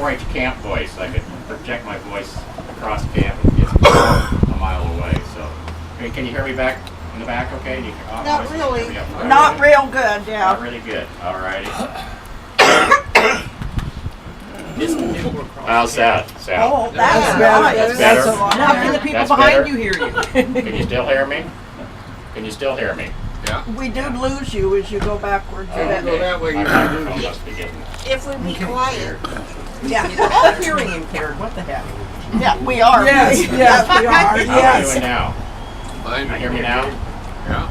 4-H camp voice. I could project my voice across camp and get a mile away. So, hey, can you hear me back in the back? Okay. Not really. Not real good. Yeah. Not really good. All righty. How's that sound? Oh, that's better. That's better. Now can the people behind you hear you? Can you still hear me? Can you still hear me? Yeah. We do lose you as you go backwards. Oh, okay. Go that way, you I must be getting. If we be quiet. Yeah. We're all hearing impaired. What the heck? Yeah, we are. Yes, yes, we are. How are you Yes. doing now? Fine. Can you hear me now? Yeah.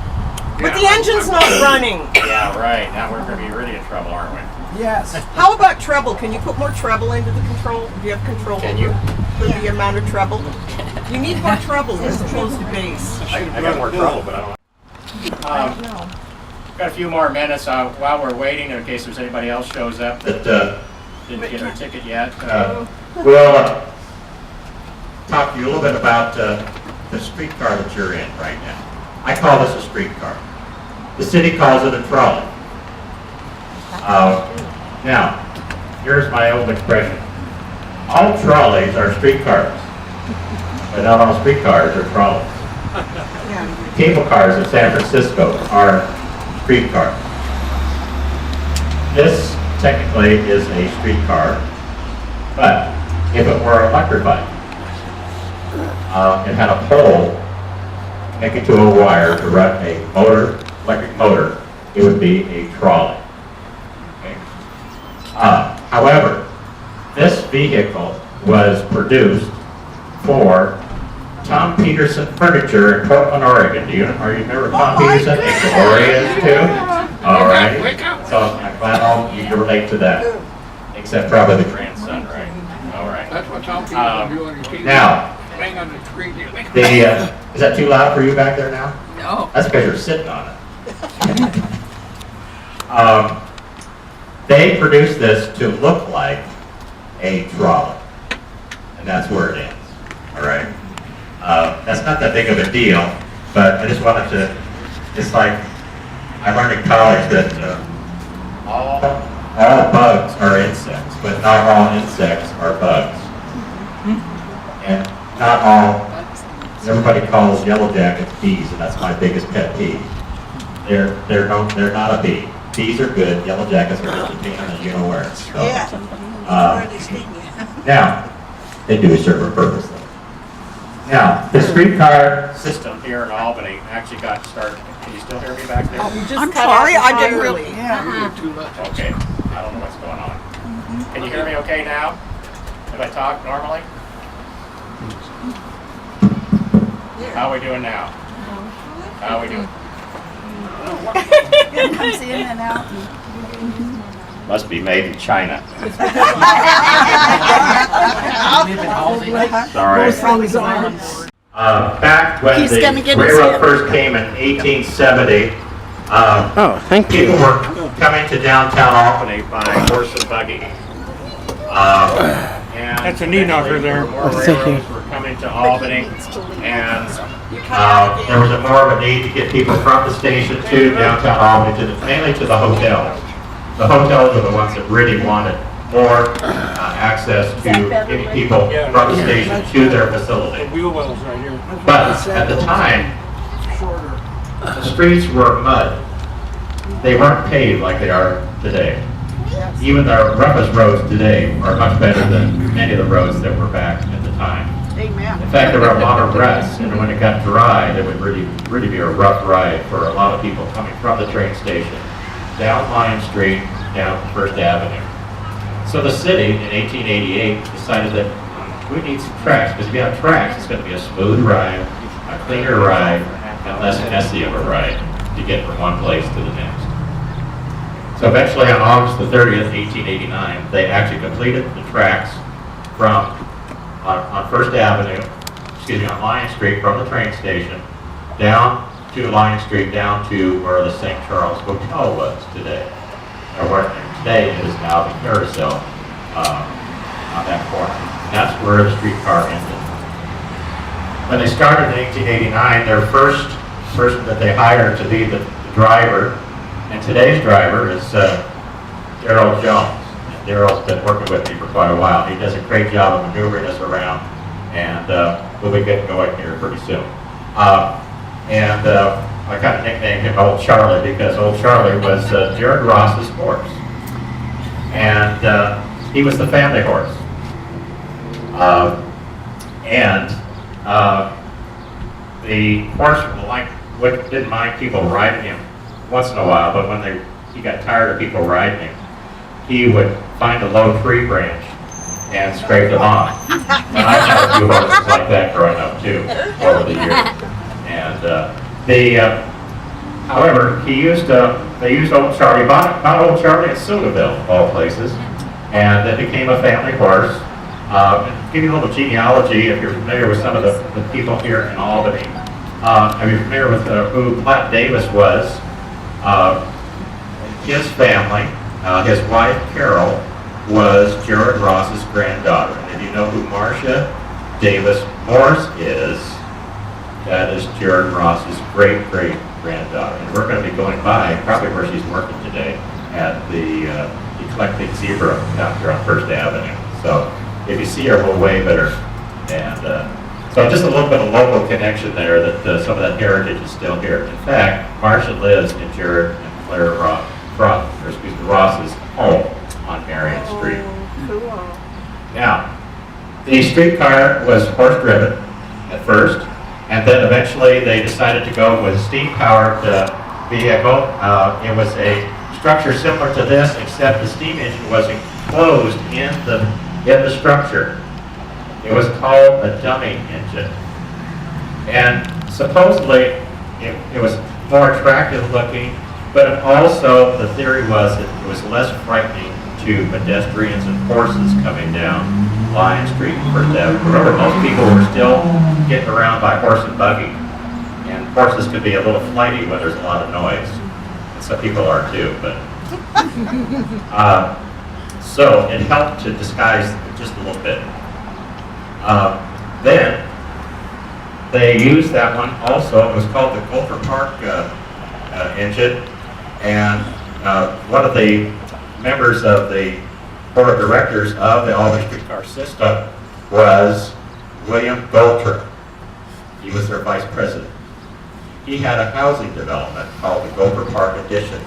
But the engine's not running. Yeah, right. Now we're going to be really in trouble, aren't we? Yes. How about treble? Can you put more treble into the control? Do you have control Can you? for the amount of treble? You need more treble as opposed to bass. I got more trouble, but I don't. Got a few more minutes while we're waiting in case there's anybody else shows up that didn't get our ticket yet. We'll talk to you a little bit about the streetcar that you're in right now. I call this a streetcar. The city calls it a trolley. Now, here's my old expression. All trolleys are streetcars, but not all streetcars are trolleys. Cable cars in San Francisco are streetcars. This technically is a streetcar, but if it were electrified, it had a pole connected to a wire to run a motor, electric motor, it would be a trolley. Okay? However, this vehicle was produced for Tom Peterson Furniture in Portland, Oregon. Do you remember Tom Peterson? Gloria is too. All right. So I'm glad all you can relate to that, except probably the grandson, right? All right. That's what some people do on your TV. Now, Hang on the tree. is that too loud for you back there now? No. That's because you're sitting on it. They produced this to look like a trolley, and that's where it ends. All right. That's not that big of a deal, but I just wanted to. It's like I learned in college that all bugs are insects, but not all insects are bugs, and not all. Everybody calls yellow jackets bees, and that's my biggest pet peeve. They're not a bee. Bees are good. Yellow jackets are just a pain in the you-know-where. So, now, they do serve a purpose, though. Now, the streetcar System here in Albany actually got started. Can you still hear me back there? I'm sorry, I didn't really. Okay. I don't know what's going on. Can you hear me okay now? If I talk normally? How are we doing now? How are we doing? Comes in and out. Must be made in China. Sorry. Back when the railroad first came in 1870, people were coming to downtown Albany by horse and buggy. That's a knee knocker there. More railroads were coming to Albany, and there was more of a need to get people from the station to downtown Albany, mainly to the hotels. The hotels are the ones that really wanted more access to getting people from the station to their facility. Wheel wells right here. But at the time, the streets were mud. They weren't paved like they are today. Even the roughest roads today are much better than many of the roads that were back at the time. Amen. In fact, there were a lot of ruts, and when it got dry, it would really be a rough ride for a lot of people coming from the train station, down Lion Street, down First Avenue. So the city, in 1888, decided that we need some tracks, because if you have tracks, it's going to be a smooth ride, a cleaner ride, and less messy of a ride to get from one place to the next. So eventually, on August the 30th, 1889, they actually completed the tracks from on First Avenue, on Lion Street from the train station, down to Lion Street, down to where the St. Charles Hotel was today. Or where today is now the Carousel on that corner. And that's where the streetcar ended. When they started in 1889, their first person that they hired to be the driver, and today's driver is Darrell Jones. Daryl's been working with me for quite a while. He does a great job of maneuvering us around, and we'll be getting going here pretty soon. I kind of nicknamed him Old Charlie because Old Charlie was Jared Ross's horse. And he was the family horse. The horse didn't mind people riding him once in a while, but when he got tired of people riding him, he would find a low tree branch and scrape them off. And I've had a few horses like that growing up too over the years. And however, they used Old Charlie, bought Old Charlie at Sudaville, of all places, and it became a family horse. Give you a little genealogy if you're familiar with some of the people here in Albany. Are you familiar with who Platt Davis was? His family, his wife Carol, was Jared Ross's granddaughter. And if you know who Marcia Davis Morse is, that is Jared Ross's great-great-granddaughter. And we're going to be going by, probably where she's working today, at the Eclectic Zebra down here on First Avenue. So if you see her, we'll wave at her. And so just a little bit of local connection there that some of that heritage is still here. In fact, Marcia lives in Jared and Claire Ross's home on Marion Street. Cool. Now, the streetcar was horse-driven at first, and then eventually they decided to go with a steam-powered vehicle. It was a structure similar to this, except the steam engine was enclosed in the structure. It was called a dummy engine. And supposedly it was more attractive looking, but also the theory was that it was less frightening to pedestrians and horses coming down Lion Street and First Avenue. Remember, most people were still getting around by horse and buggy. And horses could be a little flighty when there's a lot of noise. And some people are too, but so it helped to disguise just a little bit. Then they used that one also. It was called the Gopher Park engine, and one of the members of the board of directors of the Albany Streetcar system was William Goldtrip. He was their vice president. He had a housing development called the Gopher Park Addition,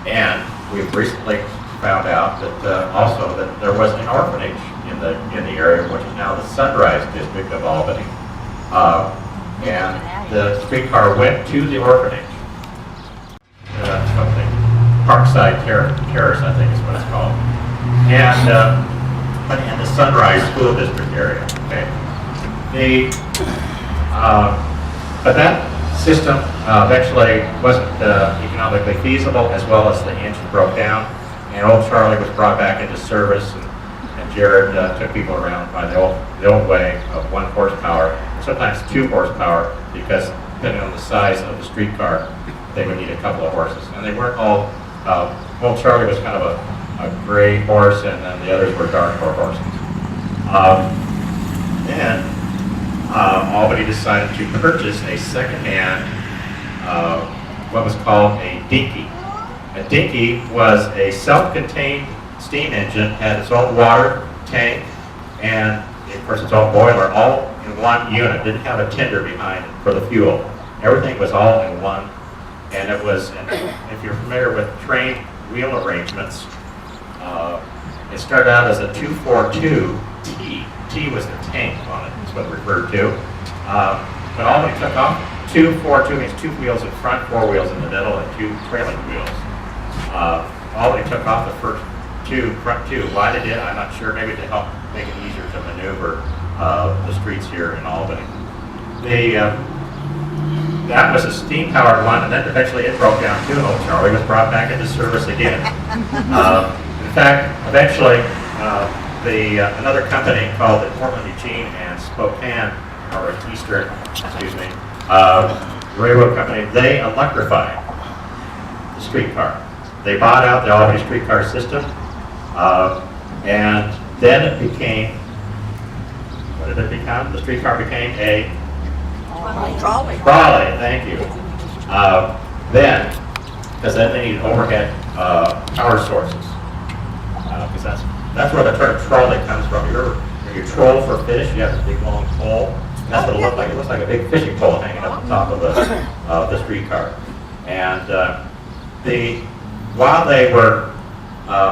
and we've recently found out that also that there was an orphanage in the area, which is now the Sunrise District of Albany, and the streetcar went to the orphanage. Something Parkside Terrace, I think is what it's called, and in the Sunrise School District area. Okay, but that system eventually wasn't economically feasible, as well as the engine broke down, and Old Charlie was brought back into service, and Jared took people around by the old way of 1 horsepower, sometimes 2 horsepower, because depending on the size of the streetcar, they would need a couple of horses, and they weren't all. Old Charlie was kind of a gray horse, and then the others were dark horses. Then Albany decided to purchase a second-hand, what was called a dinky. A dinky was a self-contained steam engine, had its own water tank, and of course its own boiler, all in one unit. Didn't have a tender behind it for the fuel. Everything was all in one. And it was, if you're familiar with train wheel arrangements, it started out as a 242T. T was the tank on it, is what it referred to. But Albany took off 242 means 2 wheels in front, 4 wheels in the middle, and 2 trailing wheels. Albany took off the first front two. Why they did, I'm not sure. Maybe to help make it easier to maneuver the streets here in Albany. That was a steam-powered one, and then eventually it broke down too, and Old Charlie was brought back into service again. In fact, eventually, another company called the Portland, Eugene, and Spokane, or Eastern, railroad company, they electrified the streetcar. They bought out the Albany streetcar system, and then it became, what did it become? The streetcar became a Trolley. trolley, thank you. Because then they needed overhead power sources. because that's where the term trolley comes from. When you troll for fish, you have a big long pole. And that's what it looks like. It looks like a big fishing pole hanging up on top of the streetcar. And while they were,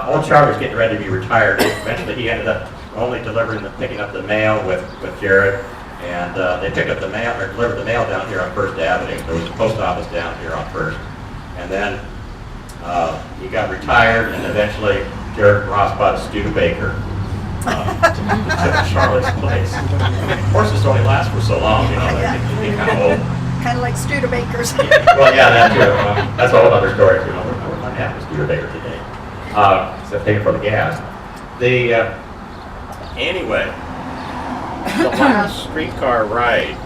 old Charlie was getting ready to be retired. Eventually, he ended up only picking up the mail with Jared. And they picked up the mail, or delivered the mail down here on First Avenue. There was a post office down here on First. And then he got retired, and eventually Jared and Ross bought a Studebaker to Charlotte's place. Horses only last for so long, you know, they're kind of old. Kind of like Studebakers. Well, yeah, that too. That's a whole other story, too. I wouldn't have a Studebaker today, except paying for the gas. Anyway, the last streetcar ride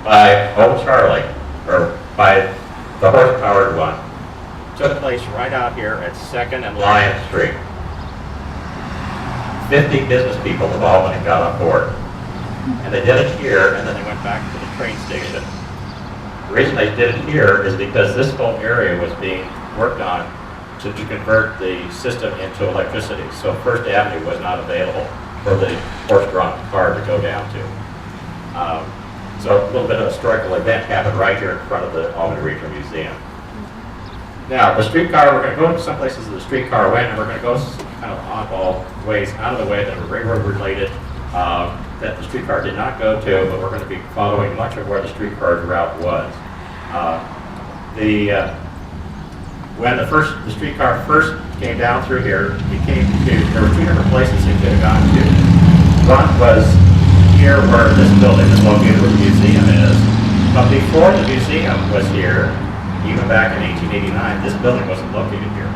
by Old Charlie, or by the horse-powered one, took place right out here at 2nd and Lion Street. 50 business people of Albany got on board. And they did it here, and then they went back to the train station. The reason they did it here is because this whole area was being worked on to convert the system into electricity. So First Avenue was not available for the horse-drawn car to go down to. So a little bit of a historical event happened right here in front of the Albany Regional Museum. Now, the streetcar, we're going to go to some places that the streetcar went, and we're going to go some kind of oddball ways out of the way that are railroad related, that the streetcar did not go to, but we're going to be following much of where the streetcar's route was. When the streetcar first came down through here, there were two different places it could have gone to. One was here where this building is located, where the museum is, but before the museum was here, even back in 1889, this building wasn't located here.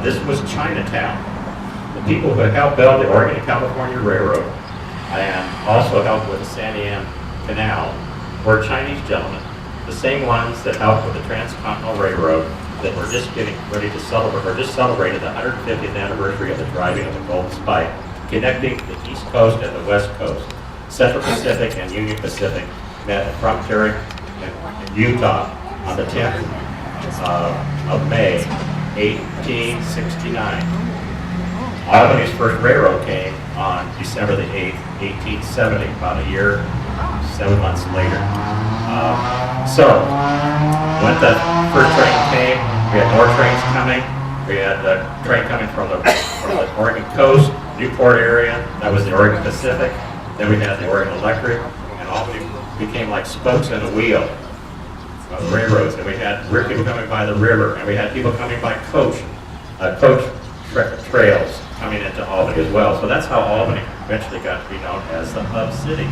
This was Chinatown. The people who helped build the Oregon and California Railroad and also helped with the San Diego Canal were Chinese gentlemen. The same ones that helped with the Transcontinental Railroad that were just getting ready to celebrate, or just celebrated the 150th anniversary of the driving of the Golden Spike, connecting the East Coast and the West Coast. Central Pacific and Union Pacific met at Promontory in Utah on the 10th of May, 1869. Albany's first railroad came on December the 8th, 1870, about a year, 7 months later. So, when the first train came, we had more trains coming. We had a train coming from the Oregon coast, Newport area. That was the Oregon Pacific. Then we had the Oregon Electric, and Albany became like spokes in a wheel of railroads. And we had people coming by the river, and we had people coming by coach trails coming into Albany as well. So that's how Albany eventually got to be known as the hub city.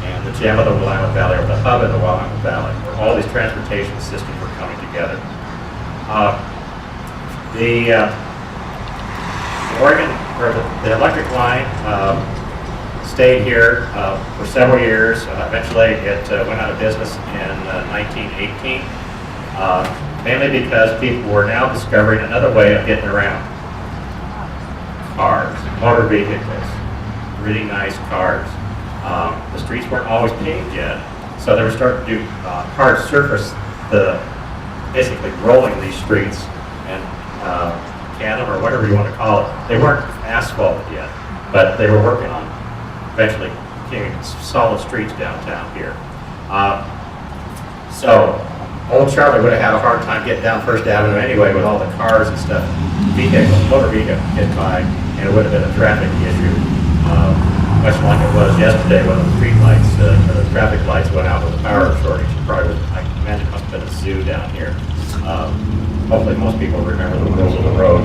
And the gem of the Willamette Valley, or the hub of the Willamette Valley, where all these transportation systems were coming together. The Oregon, or the electric line stayed here for several years. Eventually, it went out of business in 1918, mainly because people were now discovering another way of getting around. Cars, motor vehicles, really nice cars. The streets weren't always paved yet, so they were starting to do hard surface, basically rolling these streets and macadam, or whatever you want to call it. They weren't asphalted yet, but they were working on eventually becoming solid streets downtown here. So Old Charlie would have had a hard time getting down First Avenue anyway with all the cars and stuff, motor vehicles hit by, and it would have been a traffic issue. Much like it was yesterday when the street lights, the traffic lights went out with a power shortage. Probably was, I imagine it must have been a zoo down here. Hopefully most people remember the rules of the road.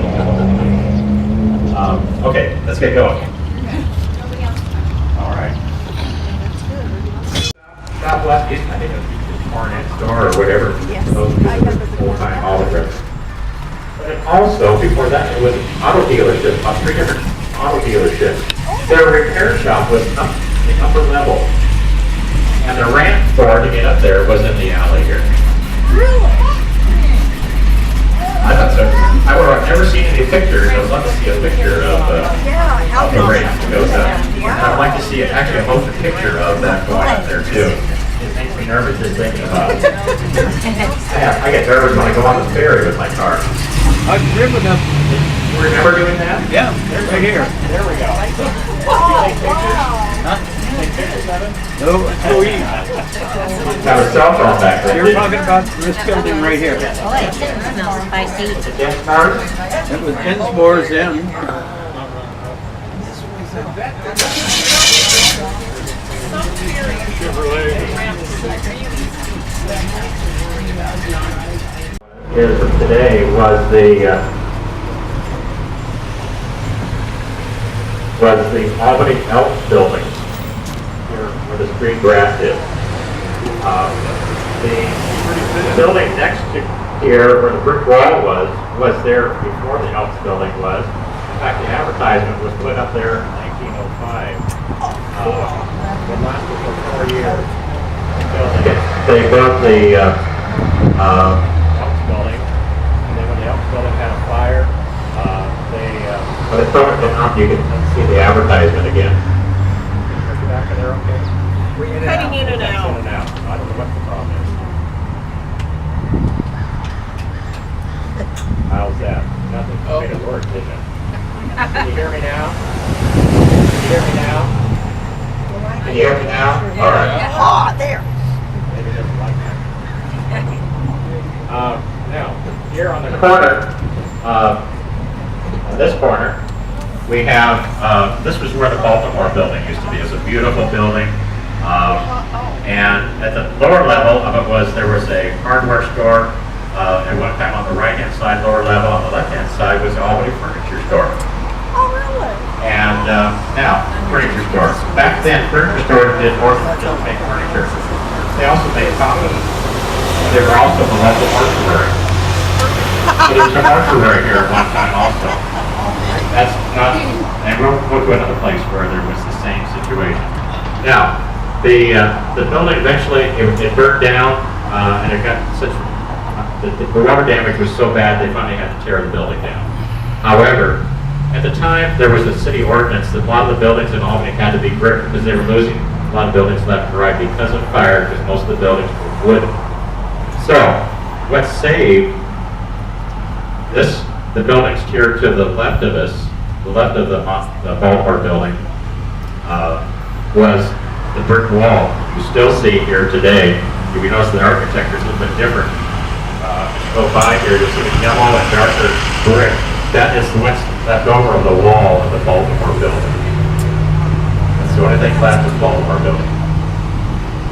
Okay, let's get going. All right. Southwest East, I think it was Barnett Store or whatever. Yes, Those I remember the full-time Oliver. But also, before that, it was an auto dealership, about 3 different auto dealerships. Their repair shop was up the upper level, and the ramp for to get up there was in the alley here. Really? I thought so. I've never seen any pictures. I'd love to see a picture of the ramp that goes up. I'd like to see actually a motion picture of that going up there too. It makes me nervous just thinking about it. I get nervous when I go on the ferry with my car. I've driven up Remember doing that? Yeah, right here. There we go. No, it's no easy. Have a cell phone back there. You're talking about this building right here. Oh, it smells spicy. Yes, Mark? It was Dinsmore's Inn. Is today was the Albany Elks building here where the street grass is. The building next to here where the brick wall was there before the Elks building was. In fact, the advertisement was put up there in 1905. It lasted for 4 years. They built the Elks building, and then when the Elks building had a fire, but it's over down, you can see the advertisement again. Back in there, okay? Cutting in and out. In and out. I don't know what the problem is. How's that? Nothing made it work, did it? Can you hear me now? Can you hear me now? Can you hear me now? All right. Ah, there. Maybe it doesn't like that. Now, here on the corner, on this corner, we have, this was where the Baltimore building used to be. It was a beautiful building. And at the lower level of it there was a hardware store. At one time on the right-hand side, lower level. On the left-hand side was the Albany Furniture Store. Oh, really? And now, furniture store. Back then, furniture stores did more than just make furniture. They also made coffee. They were also the local mortuary. So there was a mortuary here at one time also. That's not, and we'll go to another place where there was the same situation. Now, the building eventually, it burned down, and it got such, the water damage was so bad they finally had to tear the building down. However, at the time, there was a city ordinance that a lot of the buildings in Albany had to be brick because they were losing a lot of buildings left and right because of fire, because most of the buildings were wood. So, what saved the buildings here to the left of us, the left of the Baltimore building, was the brick wall. You still see here today, if you notice the architecture is a little bit different. If you go by here, you'll see the yellow and darker brick. That is what's left over on the wall of the Baltimore building. That's the only thing left is the Baltimore building.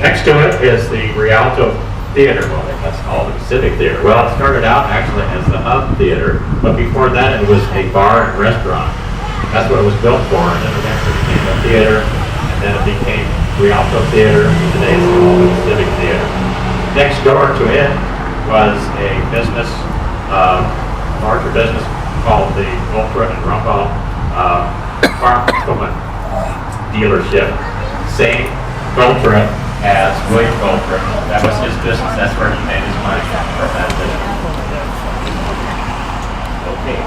Next to it is the Rialto Theater building. That's called the Civic Theater. Well, it started out actually as the Hub Theater, but before that it was a bar and restaurant. That's what it was built for, and then eventually became a theater, and then it became Rialto Theater, and today it's called the Civic Theater. Next door to it was a business, larger business called the Ultra and Rumpel Farm Equipment Dealership. Same Ultra as William Ultra. That was his business. That's where he made his money from that business. Okay.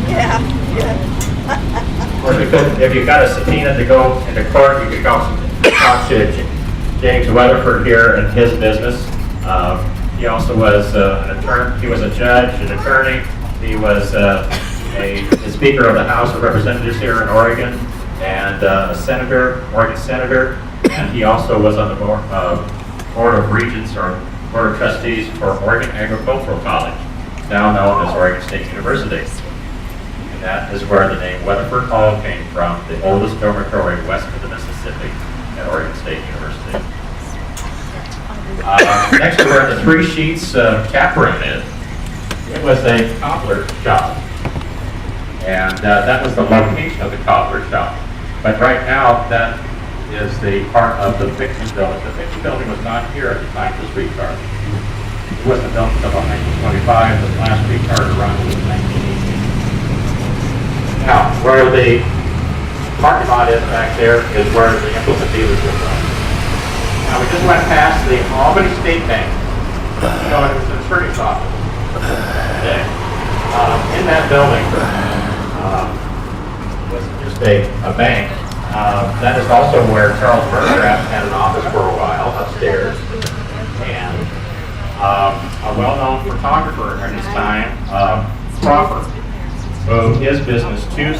Yeah, yeah. Or if you got a subpoena to go into court, you could go talk to James Weatherford here in his business. He also was an attorney. He was a judge, an attorney. He was the Speaker of the House of Representatives here in Oregon, and a senator, Oregon senator. And he also was on the board of regents or board of trustees for Oregon Agricultural College, now known as Oregon State University. And that is where the name Weatherford Hall came from, the oldest dormitory west of the Mississippi at Oregon State University. Next to where the Three Sheets tap room is, it was a cobbler shop. And that was the location of the cobbler shop. But right now, that is the part of the fiction building. The fiction building was not here at the time of the streetcar. It wasn't built until about 1925. The last streetcar to run was 1918. Now, where the parking lot is back there is where the implement dealers will run. Now, we just went past the Albany State Bank. You know, it was an attorney's office today. In that building was just a bank. That is also where Charles Burgraff had an office for a while upstairs. And a well-known photographer at his time, Crawford, moved his business to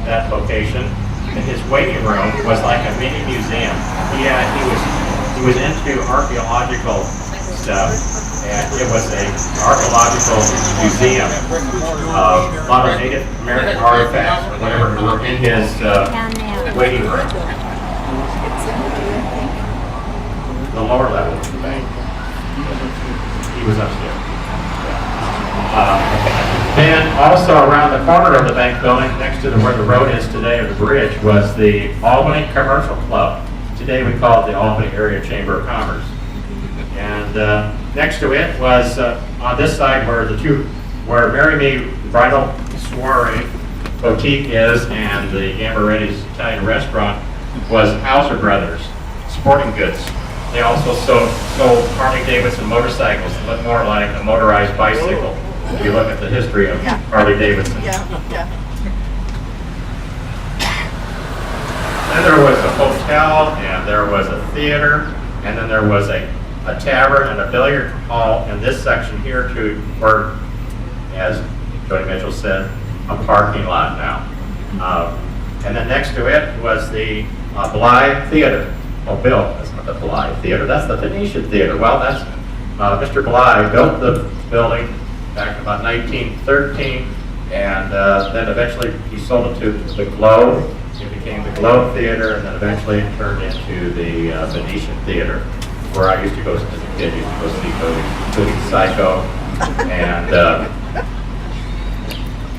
that location. And his waiting room was like a mini museum. He was into archaeological stuff, and it was an archaeological museum. A lot of Native American artifacts or whatever were in his waiting room. The lower level of the bank. He was upstairs. Then also around the corner of the bank building, next to where the road is today, or the bridge, was the Albany Commercial Club. Today we call it the Albany Area Chamber of Commerce. And next to it was on this side where Marry Me Bridal Soiree Boutique is, and the Gambaretti's Italian restaurant was Hauser Brothers Sporting Goods. They also sold Harley Davidson motorcycles that look more like a motorized bicycle. If you look at the history of Harley Davidson. Yeah. Then there was a hotel, and there was a theater, and then there was a tavern and a billiard hall in this section here too, where, as Jody Mitchell said, a parking lot now. And then next to it was the Blythe Theater. Oh, Bill, that's not the Blythe Theater, that's the Venetian Theater. Well, that's Mr. Blythe built the building back in about 1913, and then eventually he sold it to the Globe. It became the Globe Theater, and then eventually it turned into the Venetian Theater, where I used to go as a kid. Used to go see movies, including Psycho and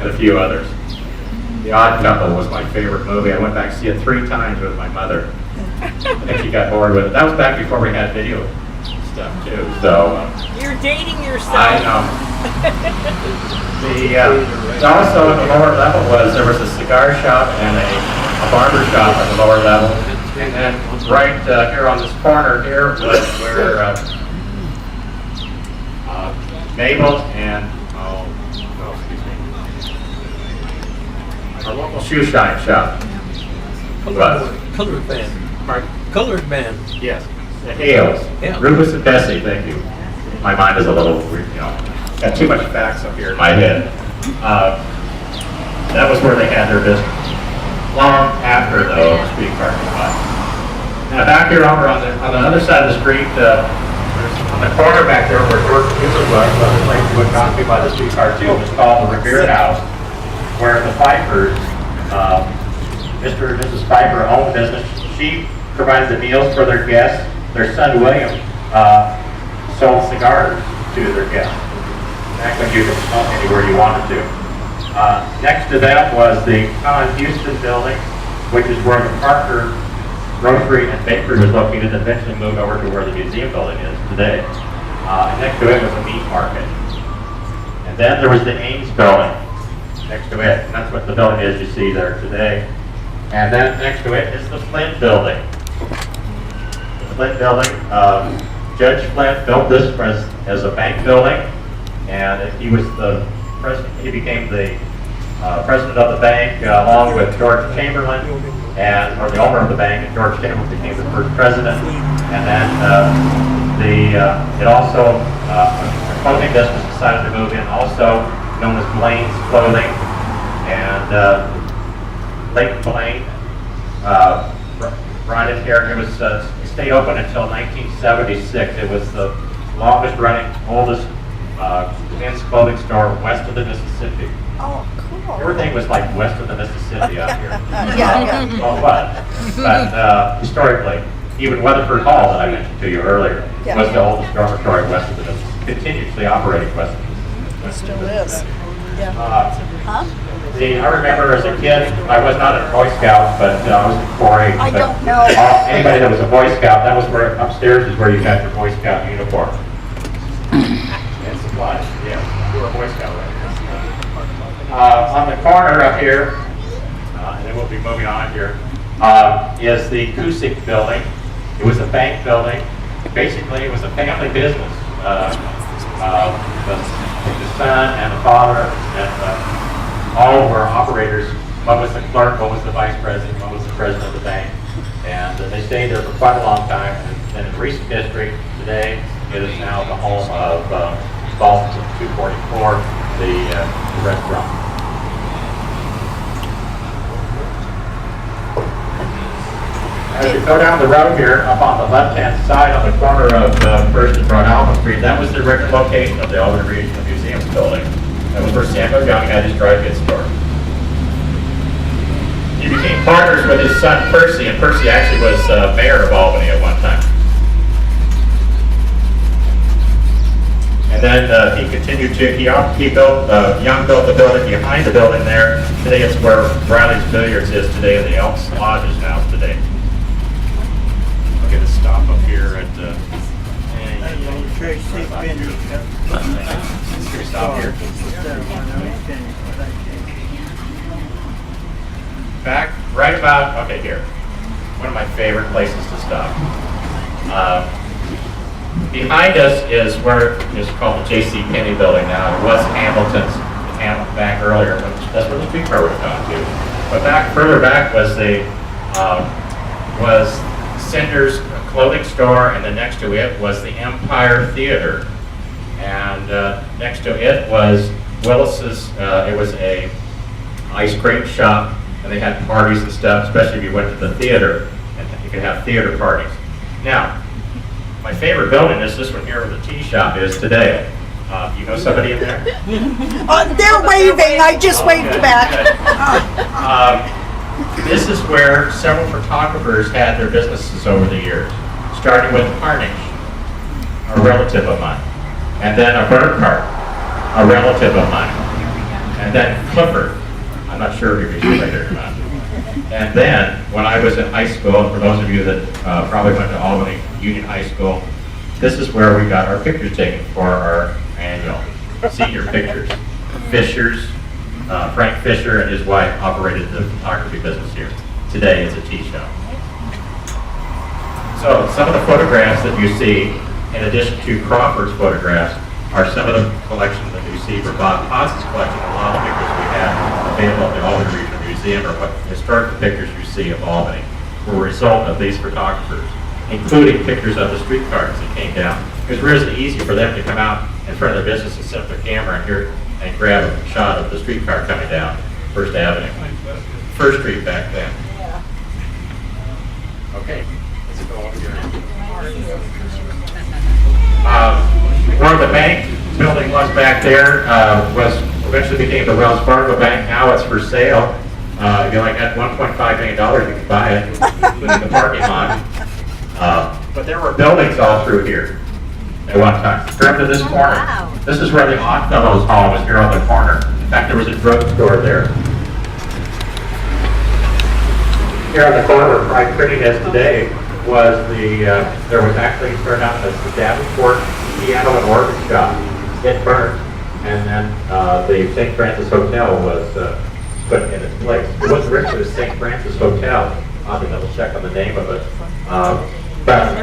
a few others. The Odd Couple was my favorite movie. I went back to see it 3 times with my mother. And she got bored with it. That was back before we had video stuff too. So You're dating yourself. I know. Also at the lower level there was a cigar shop and a barber shop at the lower level. And then right here on this corner here was where Mabel and our local shoe shine shop was. Colored band. Colored band. Yes. The Hales. Yeah. Rufus and Bessie, thank you. My mind is a little, got too much facts up here in my head. That was where they had their business. Long after, though, the streetcar came by. Now back here over on the other side of the street, on the corner back there where George Cooper was, the place you would not be by the streetcar too, was called the Revere House, where the Pfeiffers, Mr. and Mrs. Pfeiffer owned the business. She provided the meals for their guests. Their son William sold cigars to their guests. Back when you could smoke anywhere you wanted to. Next to that was the Con Houston building, which is where the Parker Grocery and Bakery was located, and eventually moved over to where the museum building is today. And next to it was the meat market. And then there was the Ames building next to it, and that's what the building is you see there today. And then next to it is the Flint building. The Flint building, Judge Flint built this as a bank building, and he was the president. He became the president of the bank along with George Chamberlain, or the owner of the bank, and George Chamberlain became the first president. And then it also the clothing business decided to move in, also known as Blaine's Clothing, and Lake Blaine brought it here. It was it stayed open until 1976. It was the longest running, oldest men's clothing store west of the Mississippi. Oh, cool. Everything was like west of the Mississippi out here. Yeah. Well, but historically, even Weatherford Hall that I mentioned to you earlier was the oldest dormitory west of the Mississippi, continuously operating west of the Mississippi. Still is. Yeah. Huh? I remember as a kid, I was not a Boy Scout, but I was in 4-H. I don't know. Anybody that was a Boy Scout, that was where upstairs is where you got your Boy Scout uniform. And supplies, yeah. You were a Boy Scout, right? On the corner up here, and then we'll be moving on here, is the Cusick building. It was a bank building. Basically, it was a family business. The son and the father and all were operators One was the clerk, one was the vice president, one was the president of the bank. And they stayed there for quite a long time. And in recent history, today, it is now the home of Boston 244, the restaurant. As you go down the road here, up on the left-hand side on the corner of First and Broad Albany Street, that was the original location of the Albany Regional Museum building. That was where Samuel Young had his drive-in store. He became partners with his son Percy, and Percy actually was mayor of Albany at one time. And then he continued to, Young built the building behind the building there. Today it's where Riley's Billiards is today, and the Elks Lodge is now today. I'll get a stop up here at stop here. Back, right about, okay, here. One of my favorite places to stop. Behind us is where it's called the J.C. Penney building now. It was Hamilton's back earlier. That's where the streetcar would have gone to. But further back was Cinder's clothing store, and then next to it was the Empire Theater. And next to it was Willis's, it was a ice cream shop, and they had parties and stuff, especially if you went to the theater, and you could have theater parties. Now, my favorite building is this one here where the tea shop is today. You know somebody in there? They're waving. I just waved Good, back. good. This is where several photographers had their businesses over the years, starting with Harnish, a relative of mine, and then a Burkhart, a relative of mine, and then Clifford. I'm not sure if he's related or not. And then, when I was in high school, for those of you that probably went to Albany Union High School, this is where we got our pictures taken for our annual senior pictures. Fisher's, Frank Fisher and his wife operated the photography business here. Today it's a tea shop. So some of the photographs that you see, in addition to Crawford's photographs, are some of the collections that you see for Bob Potts' collection. A lot of pictures we have available at the Albany Regional Museum are what historical pictures you see of Albany were a result of these photographers, including pictures of the streetcars that came down. It was really easy for them to come out in front of their business and set up their camera and here and grab a shot of the streetcar coming down First Avenue. First Street back then. Okay, let's go over here. Where the bank building was back there was eventually became the Wells Fargo Bank. Now it's for sale. If you like had $1.5 million, you could buy it, including the parking lot. But there were buildings all through here at one time. Turn to this corner. Wow. This is where the Oddfellows Hall was, here on the corner. In fact, there was a drugstore there. Here on the corner where Pride Printing is today was there was actually turned out as the Davenport Piano and Organ Shop. It burned. And then the St. Francis Hotel was put in its place. It wasn't originally the St. Francis Hotel. I'll have to double check on the name of it. But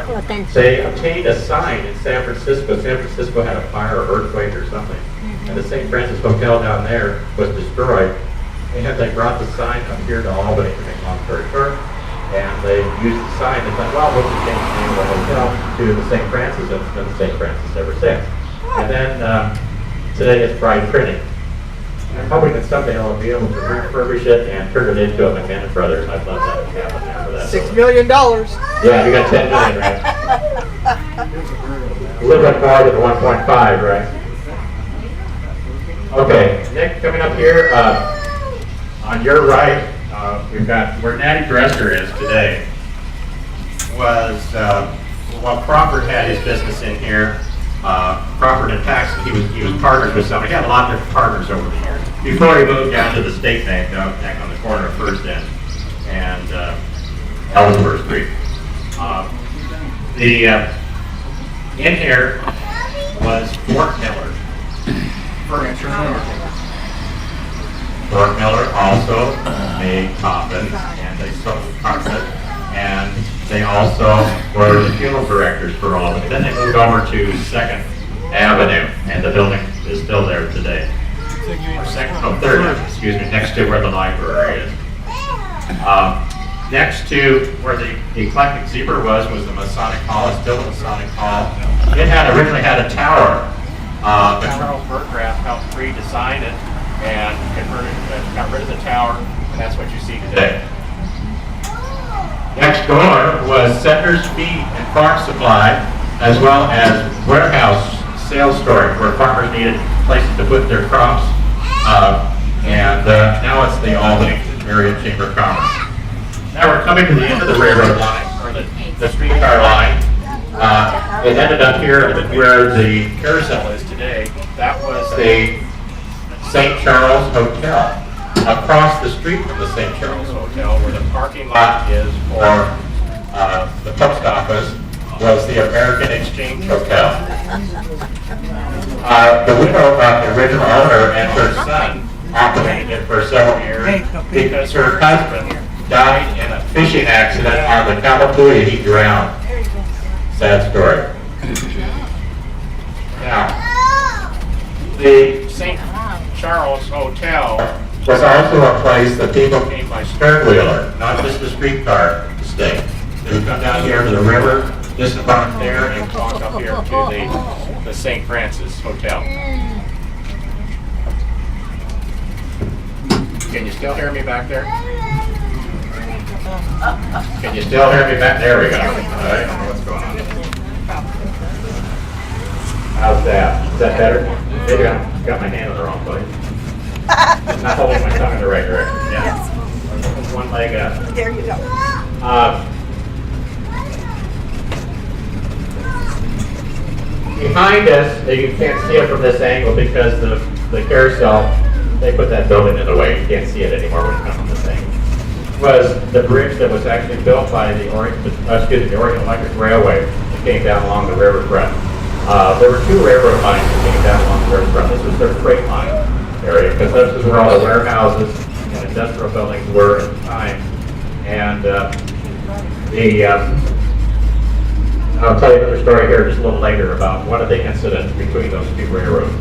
they obtained a sign in San Francisco. San Francisco had a fire or earthquake or something. And the St. Francis Hotel down there was destroyed. And they brought the sign up here to Albany, to make long story short. And they used the sign and thought, well, we'll just change the name of the hotel to the St. Francis, and it's been the St. Francis ever since. And then today it's Pride Printing. I'm hoping that someday I'll be able to refurbish it and turn it into a McMahon Brothers. I'd love that to happen there for that. $6 million. Yeah, you got 10 million, right? A little bit more than 1.5, right? Okay, Nick, coming up here, on your right, we've got where Natty Dresser is today. Was while Crawford had his business in here. Crawford and Paxton, he was partners with somebody. He had a lot of different partners over the years. Before he moved down to the State Bank, back on the corner of First End and Ellsworth Street. In here was Fort Miller. Fort Miller also made coffins, and they sold carpet, and they also were the funeral directors for all of it. Then they moved over to 2nd Avenue, and the building is still there today. or second, no, third, excuse me, next to where the library is. Next to where the eclectic zebra was the Masonic Hall. It's still the Masonic Hall. It had originally had a tower. But Charles Burgraff helped redesign it and converted it, got rid of the tower, and that's what you see today. Next door was Setter's Feed and Farm Supply, as well as warehouse sales storage where farmers needed places to put their crops. Now it's the Albany Area Chamber of Commerce. Now we're coming to the end of the railroad line, or the streetcar line. It ended up here where the carousel is today. That was the St. Charles Hotel. Across the street from the St. Charles Hotel, where the parking lot is for the post office, was the American Exchange Hotel. The widow of the original owner and her son operated it for several years because her husband died in a fishing accident on the Kalapuya. He drowned. Sad story. Now, the St. Charles Hotel was also a place that people came by stern-wheeler, not just the streetcar stay. They would come down here to the river, disembark there, and walk up here to the St. Francis Hotel. Can you still hear me back there? Can you still hear me back? There we go. All right, I don't know what's going on. How's that? Is that better? Maybe I got my hand in the wrong place. Not holding my tongue in the right direction. Yeah. One leg up. There you go. Behind us, you can't see it from this angle because the carousel, they put that building in the way. You can't see it anymore when you come from this angle. Was the bridge that was actually built by the Orient Electric Railway that came down along the riverfront. There were two railroad lines that came down along the riverfront. This was their freight line area, because this is where all the warehouses and industrial buildings were at the time. And I'll tell you another story here just a little later about one of the incidents between those two railroads.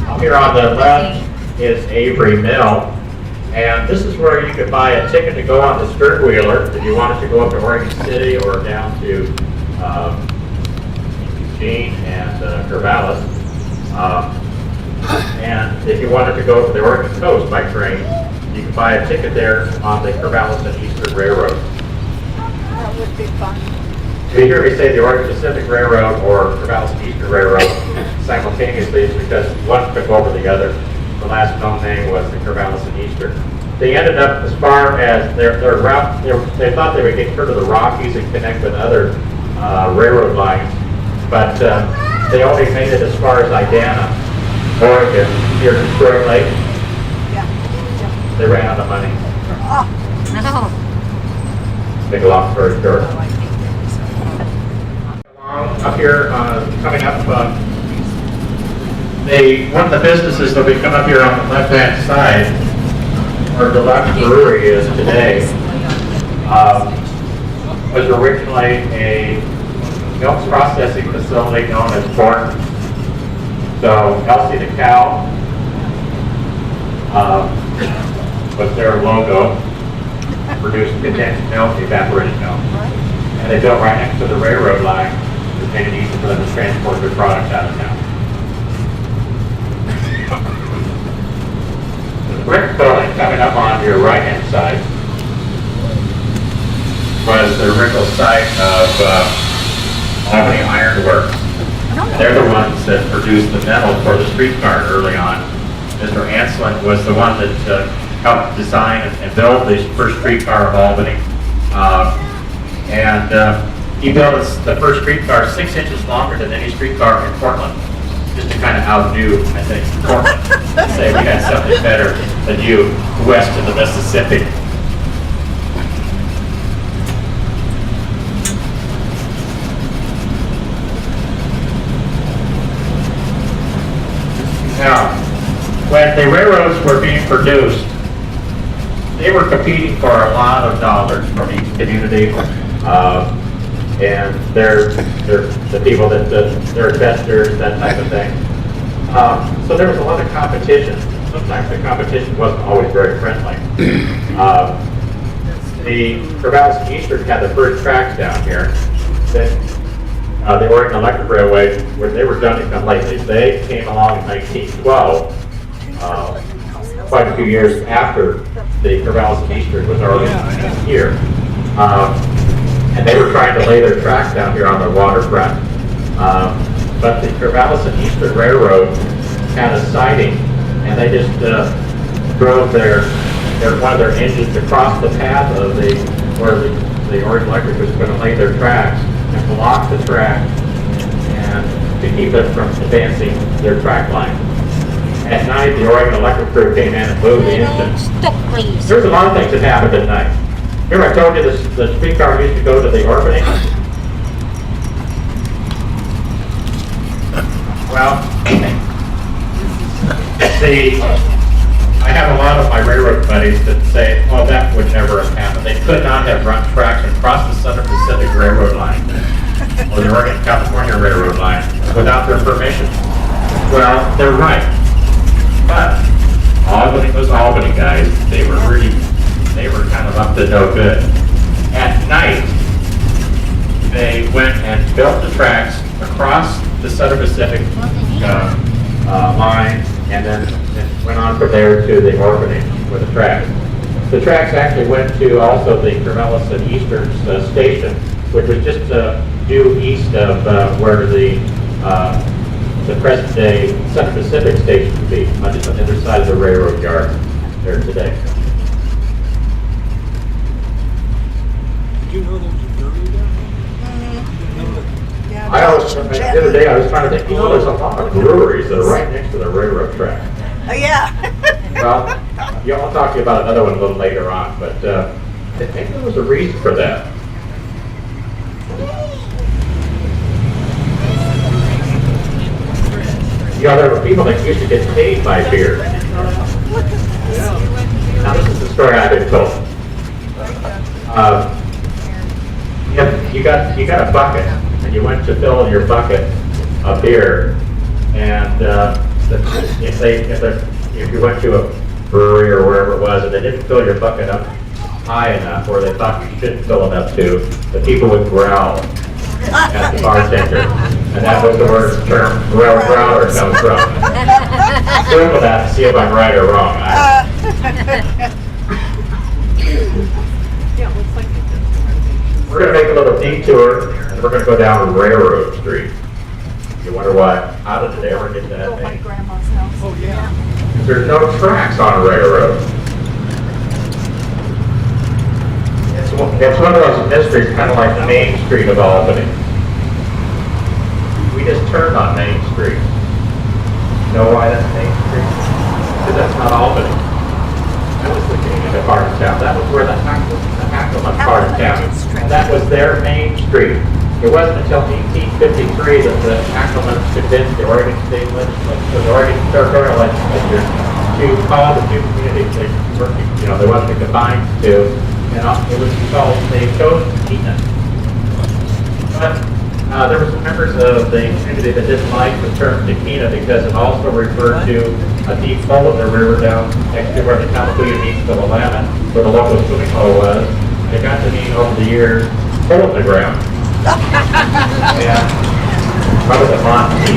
Up here on the left is Avery Mill, and this is where you could buy a ticket to go on the stern-wheeler if you wanted to go up to Oregon City or down to Eugene and Corvallis. And if you wanted to go to the Oregon coast by train, you could buy a ticket there on the Corvallis and Eastern Railroad. That would be fun. If you hear me say the Oregon Pacific Railroad or Corvallis and Eastern Railroad simultaneously, it's because one took over the other. The last known name was the Corvallis and Eastern. They ended up as far as their route. They thought they would get clear to the Rockies and connect with other railroad lines, but they only made it as far as Idana, Oregon, here to Detroit Lake. Yeah. They ran out of money. No. Make a long story short. Up here, coming up, one of the businesses that we come up here on the left-hand side, where the Deluxe Brewery is today, was originally a milk processing facility known as Borton. So Elsie the cow was their logo, produced condensed milk, evaporated milk. And they built right next to the railroad line to make it easy for them to transport their products out of town. The brick building coming up on your right-hand side was the original site of Albany Iron Works. They're the ones that produced the metal for the streetcar early on. Mr. Anslin was the one that helped design and build the first streetcar of Albany. He built the first streetcar 6 inches longer than any streetcar in Portland, just to kind of outdo, I think, Portland. Say we had something better than you west of the Mississippi. Now, when the railroads were being produced, they were competing for a lot of dollars from each community, and they're the people that they're investors, that type of thing. So there was a lot of competition. Sometimes the competition wasn't always very friendly. The Corvallis and Eastern had the first tracks down here. Then the Oregon Electric Railway, when they were done lately, they came along in 1912, quite a few years after the Corvallis and Eastern was already here. And they were trying to lay their tracks down here on the waterfront. But the Corvallis and Eastern Railroad had a siding, and they just drove one of their engines across the path of where the Oregon Electric was going to lay their tracks and block the track and to keep it from advancing their track line. At night, the Oregon Electric crew came in and moved the engine. Stop, please. There's a lot of things that happened at night. Remember I told you the streetcar used to go to the Albany? Well, see, I have a lot of my railroad buddies that say, oh, that would never have happened. They could not have run tracks across the Southern Pacific Railroad line or the Oregon California Railroad line without their permission. Well, they're right. But Albany was Albany, guys. They were kind of up to no good. At night, they went and built the tracks across the Southern Pacific line, and then went on from there to the Albany with the tracks. The tracks actually went to also the Corvallis and Eastern station, which was just due east of where the present-day Southern Pacific station would be, on the other side of the railroad yard there today. Did you know there was a brewery down Yeah, The other day I was trying to think, there's a lot of breweries that are right next to the railroad track. Yeah. Well, I'll talk to you about another one a little later on, but I think there was a reason for that. There were people that used to get paid by beer. Now, this is the story I've been told. You got a bucket, and you went to fill your bucket of beer, and if you went to a brewery or wherever it was, and they didn't fill your bucket up high enough, or they thought you shouldn't fill it up to, the people would growl at the bartender, and that was the word term growler comes from. Google that to see if I'm right or wrong. We're going to make a little detour, and we're going to go down Railroad Street. You wonder why? How did it ever get that My name? grandma's house. Oh, yeah. There's no tracks on a railroad. It's one of those mysteries, kind of like the Main Street of Albany. We just turned on Main Street. You know why that's Main Street? Because that's not Albany. That was the beginning of the part of town. That was where the Ackerman part of town. And that was their Main Street. It wasn't until 1853 that the Ackermans convinced the Oregon State Legislature, the Oregon Territorial Legislature, to call the two communities they wanted to combine to, and it was called, they chose Keaton. But there were some members of the community that didn't like the term Tequila because it also referred to a deep hole in the river down next to where the Calapooya meets the Willamette, where the local swimming hole was. It got to mean over the years, hole in the ground. And probably the Montee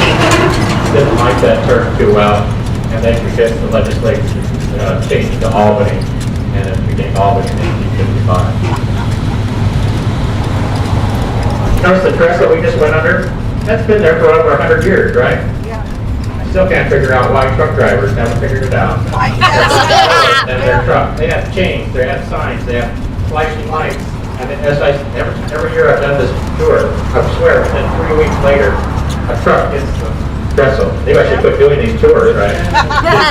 didn't like that term too well, and then because the legislature changed to Albany, and it became Albany in 1855. Notice the trestle we just went under? That's been there for over 100 years, right? Yeah. I still can't figure out why truck drivers haven't figured it out. And their truck, they have chains, they have signs, they have flashing lights. And as every year I've done this tour, I swear, within 3 weeks later, a truck hits the trestle. Maybe I should quit doing these tours, right?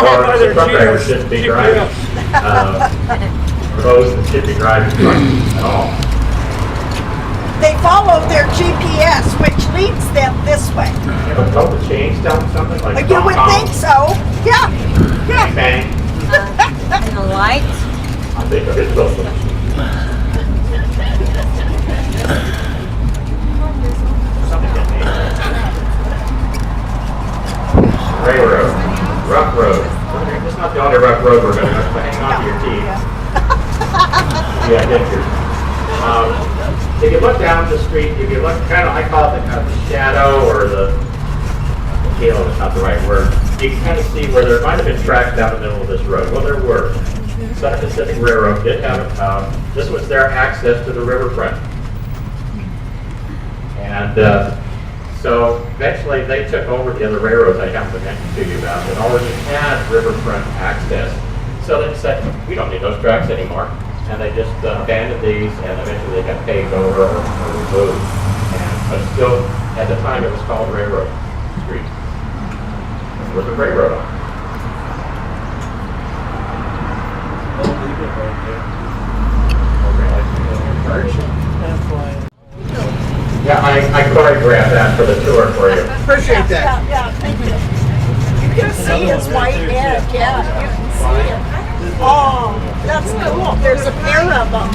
Or the truck drivers shouldn't be driving. For those that should be driving trucks at all. They follow their GPS, which leads them this way. Yeah, but don't the chains tell them something like You would think so. Yeah. Yeah. Bang. And the lights? I think it is something. Something that made railroad, rough road. It's not the only rough road we're going to hang on to your teeth. Yeah, dentures. If you look down the street, if you look kind of, I call it the shadow or the halo is not the right word. You can kind of see where there might have been tracks down the middle of this road. Well, there were. Southern Pacific Railroad did have it. This was their access to the riverfront. And so eventually they took over the other railroads I haven't mentioned to you about that already had riverfront access. So they said, we don't need those tracks anymore. And they just abandoned these, and eventually they got paved over or removed. But still, at the time, it was called Railroad Street. There was a railroad on it. Yeah, I choreographed that for the tour for you. Appreciate that. Yeah, thank you. You can see his white head, yeah, you can see it. Oh, that's cool. There's a pair of them.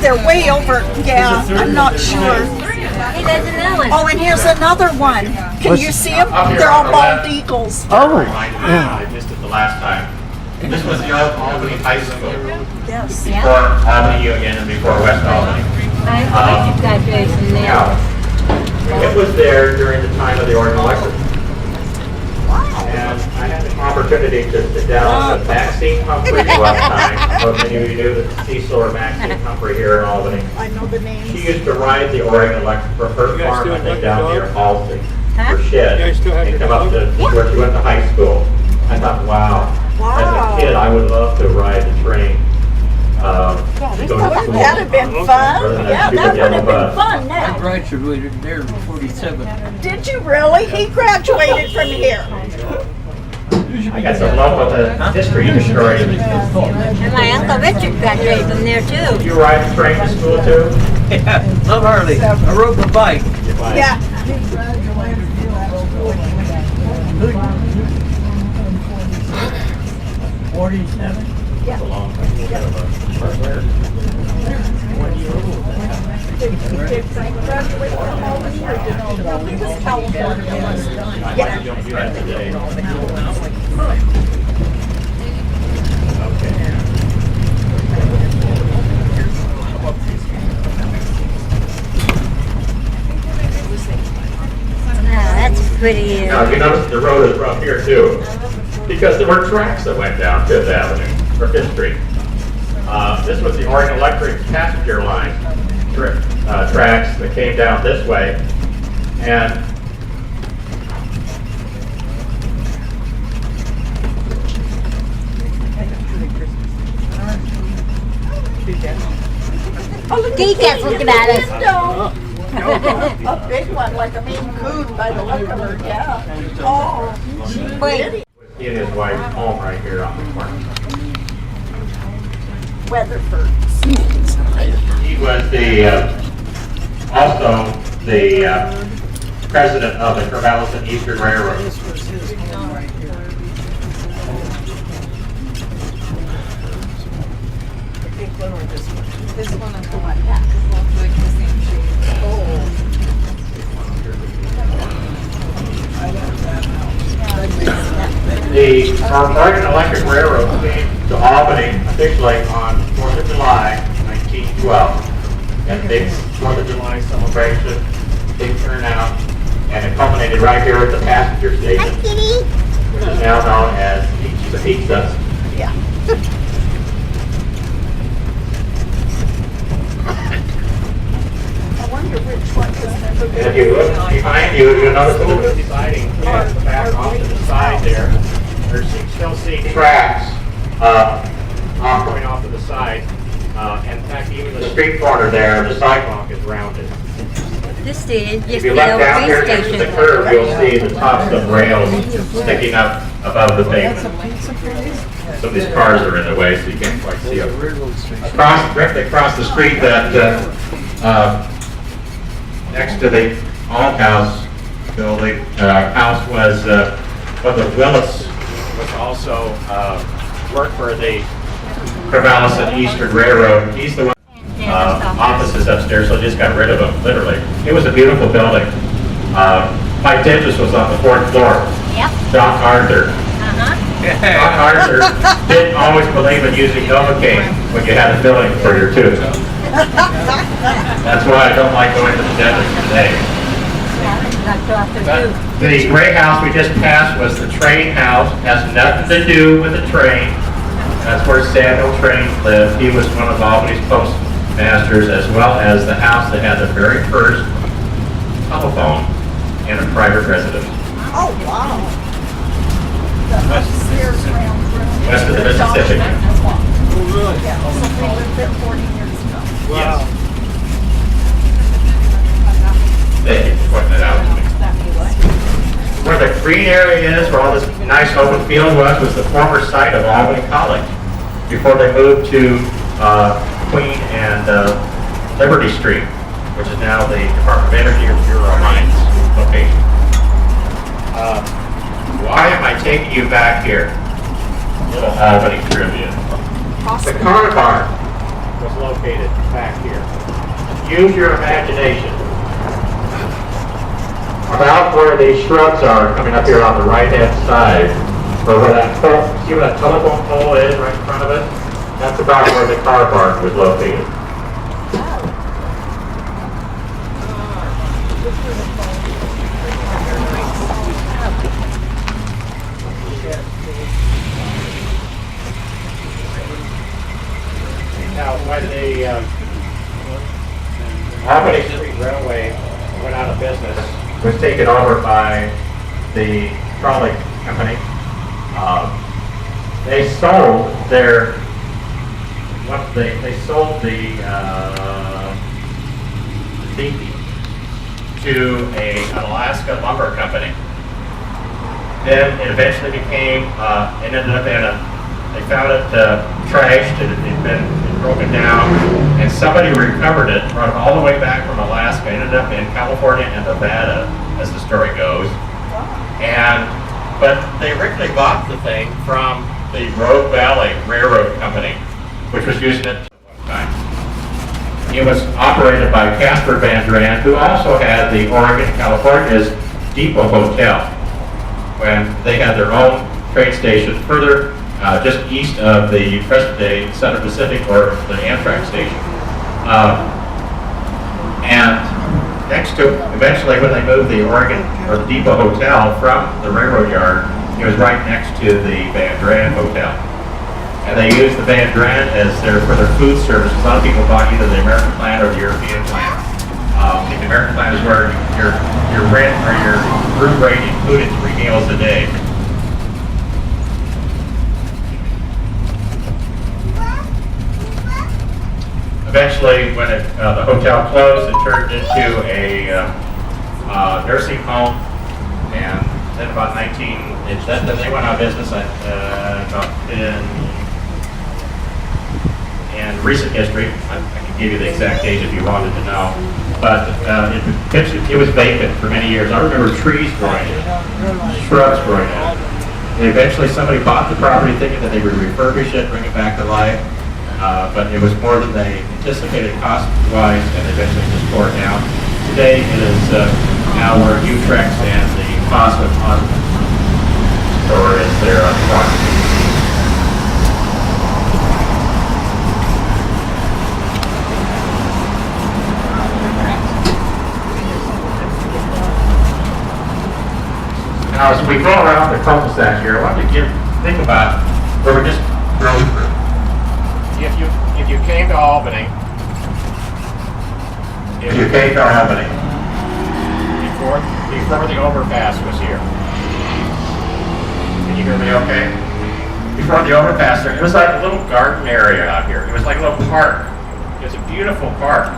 They're way over, yeah, I'm not sure. He doesn't know it. Oh, and here's another one. Can you see them? Up here They're all on the bald left. eagles. I missed it the last time. This was the old Albany High School, Yes. Yeah. before Albany Union and before West Albany. I thought you graduated from there. Now, it was there during the time of the Oregon election. And I had the opportunity to sit down with Maxine Humphrey one time. Well, many of you knew the Cecil Maxine Humphrey here in Albany. I know the She names. used to ride the Oregon electric for her You guys farm, still I have think, your down dog? near Halsey, Huh? her You shed, guys still have and your come up dog? to where she went to high school. I thought, wow. Wow. As a kid, I would love to ride the train to go to Wouldn't school. that have been fun? Yeah, that would have been fun I now. graduated there in 47. Did you really? He graduated from here. I got some love of the history story. And my Uncle Richard graduated from there too. You ride the train to school too? Yeah, love Harley. I rode the bike. Yeah. Did Frank graduate from Albany or did he? No, he was California. Yeah. You had today. That's pretty. Now, you notice the road is rough here too, because there were tracks that went down Fifth Avenue, or Fifth Street. This was the Oregon Electric passenger line tracks that came down this way, and Deacons looking at us. A big one, like a Maine Coon by the look of her, yeah. Oh, she pretty. he and his wife's home right here on the corner. Weatherford. He was also the president of the Corvallis and Eastern Railroad. This one and the one. Yeah. Like the same shade. The Oregon Electric Railroad came to Albany officially on 4th of July, 1912. And big 4th of July celebration, big turnout, and it culminated right here at the passenger station, which is now known as the Pizza. Yeah. I wonder which one is never And if you look behind you, you'll notice a little bit of siding at the back off to the side there. There's still see tracks coming off to the side. And in fact, even the street corner there, the sidewalk is rounded. This is If just you the look old down here train next to the station. curb, you'll see the tops of rails sticking up above the pavement. Some of these cars are in the way, so you can't quite see them. Directly across the street, that next to the All House building, house was what the Willis was also worked for the Corvallis and Eastern Railroad. He's the one. Offices upstairs, so I just got rid of them, literally. It was a beautiful building. My dentist was on the 4th floor. Yep. Doc Arthur. Uh-huh. Doc Arthur didn't always believe in using Novocaine when you had a filling for your tooth. That's why I don't like going to the dentist today. That's what I But do. the gray house we just passed was the train house. Has nothing to do with the train. That's where Samuel Train lived. He was one of Albany's postmasters, as well as the house that had the very first telephone in a private residence. Oh, wow. The upstairs round room. West of the Mississippi. Oh, really? Yeah, so they lived there 40 years ago. Wow. Thank you for pointing that out to me. Where the green area is, where all this nice open field was the former site of Albany College before they moved to Queen and Liberty Street, which is now the Department of Energy or Bureau of Mines location. Why am I taking you back here? Little Albany trivia. The car barn was located back here. Use your imagination. About where these shrubs are coming up here on the right-hand side, or where that pole, see where that telephone pole is right in front of it? That's about where the car barn was located. Now, when the Albany Street Railway went out of business, was taken over by the trolley company. They sold their they sold the depot to an Alaska lumber company. Then it eventually became it ended up in they found it trashed, it had been broken down, and somebody recovered it, brought it all the way back from Alaska, ended up in California and Nevada, as the story goes. But they originally bought the thing from the Rogue Valley Railroad Company, which was using it at one time. It was operated by Casper Van Drand, who also had the Oregon, California's Depot Hotel, when they had their own train station further just east of the present-day Southern Pacific, or the Amtrak station. And next to, eventually when they moved the Oregon, or the Depot Hotel from the railroad yard, it was right next to the Van Drand Hotel. And they used the Van Drand for their food service. A lot of people bought either the American plan or the European plan. The American plan is where your rent or your room rate included 3 meals a day. Eventually, when the hotel closed, it turned into a nursing home, and then about then they went out of business in recent history. I can give you the exact date if you wanted to know, but it was vacant for many years. I remember trees growing in, shrubs growing in. And eventually, somebody bought the property thinking that they would refurbish it, bring it back to life. But it was more than they anticipated cost-wise, and they eventually just tore it down. Today, it is now where Utrex and the Phosphate store is there on the front. Now, as we go around the cul-de-sac here, I want to think about where we just drove through. If you came to Albany, before the overpass was here, can you hear me okay? Before the overpass there, it was like a little garden area out here. It was like a little park. It was a beautiful park.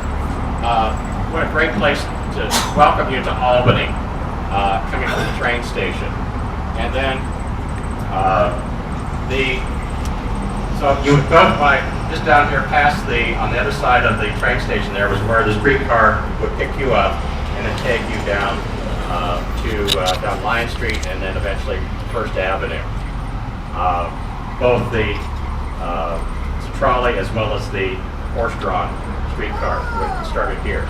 What a great place to welcome you to Albany, coming from the train station. And then so you would go by just down here past on the other side of the train station there was where the streetcar would pick you up and then take you down down Line Street and then eventually First Avenue. Both the trolley as well as the horse-drawn streetcar started here.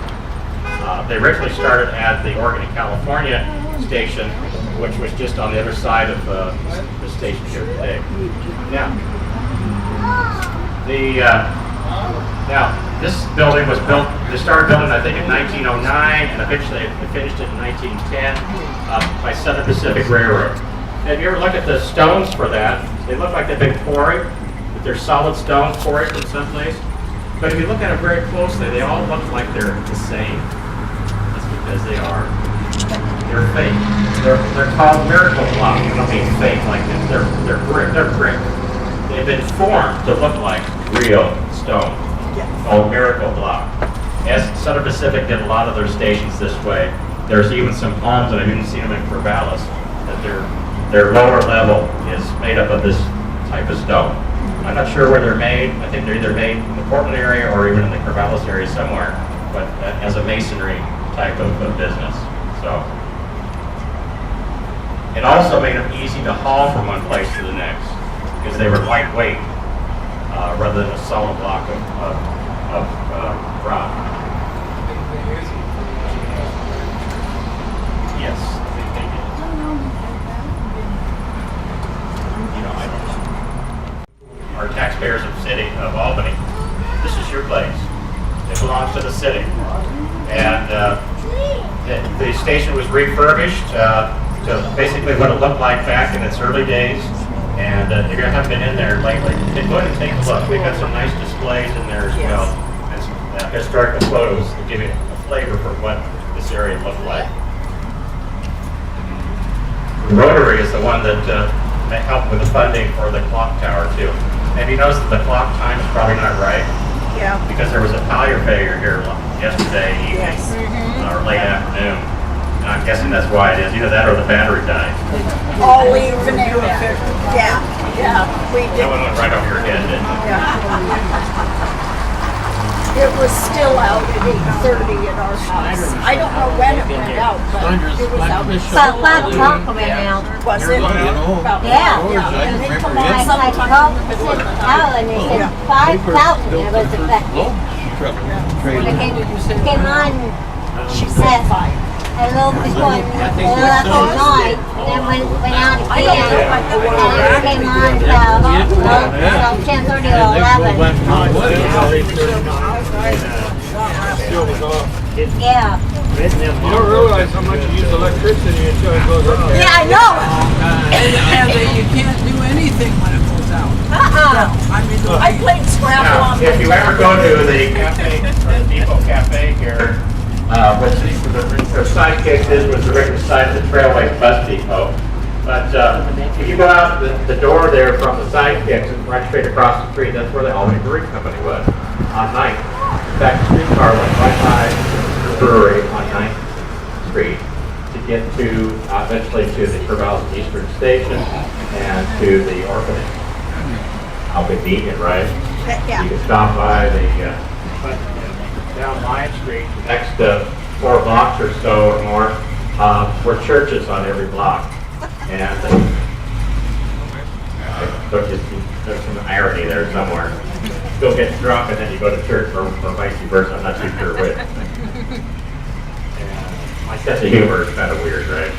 They originally started at the Oregon and California station which was just on the other side of the station here today. Now, this building was built, they started building I think in 1909 and eventually they finished it in 1910 by Southern Pacific Railroad. And if you ever look at the stones for that, they look like they've been quarried, but they're solid stones quarried in some place. But if you look at them very closely, they all look like they're the same. That's because they are. They're fake. They're called miracle blocks. I don't mean fake like this. They're brick. They're brick. They've been formed to look like real stone. Called miracle block. As Southern Pacific did a lot of their stations this way, there's even some homes that I've even seen them in Corvallis that their lower level is made up of this type of stone. I'm not sure where they're made. I think they're either made in the Portland area or even in the Corvallis area somewhere, but as a masonry type of business. So it also made them easy to haul from one place to the next because they were lightweight rather than a solid block of rock. Yes, I think they did. You know, I don't know. Our taxpayers of the city of Albany, this is your place. It belongs to the city. And the station was refurbished to basically what it looked like back in its early days. And if you haven't been in there lately, go ahead and take a look. We've got some nice displays in there as well. And some historical photos to give you a flavor for what this area looked like. Rotary is the one that helped with the funding for the clock tower too. And you notice that the clock time is probably not right. Yeah. Because there was a collier failure here yesterday evening or late afternoon. And I'm guessing that's why it is. Either that or the battery died. All evening. Yeah. We That did. one went right over your head, didn't it? It was still out at 8:30 at our house. I don't know when it went out, but it was out. About 5 o'clock I went out. Was it? About- Yeah. And they come I on called sometime. and they said 5,000 was affected. They came on She said five. a little before 9, and then went out again. And it came on till 10:30 or 11. Yeah. You don't realize how much you use electricity until it goes out. Yeah, I know. And you can't do anything when it goes out. I mean, I played Scrabble Now, on if you ever go to the cafe, or the Depot Cafe here, which their sidekick was the right side of the Trailways Bus Depot. But if you go out the door there from the sidekicks and right straight across the street, that's where the Albany Brewing Company was on 9th. In fact, the streetcar went right by the brewery on 9th Street to get to, eventually to the Corvallis Eastern Station and to the orphanage. How convenient, right? Yeah. You can stop by the, down Lion Street, next 4 blocks or so or more, were churches on every block. And there's some irony there somewhere. Go get drunk and then you go to church or vice versa. I'm not too sure which. And my sense of humor is kind of weird, right?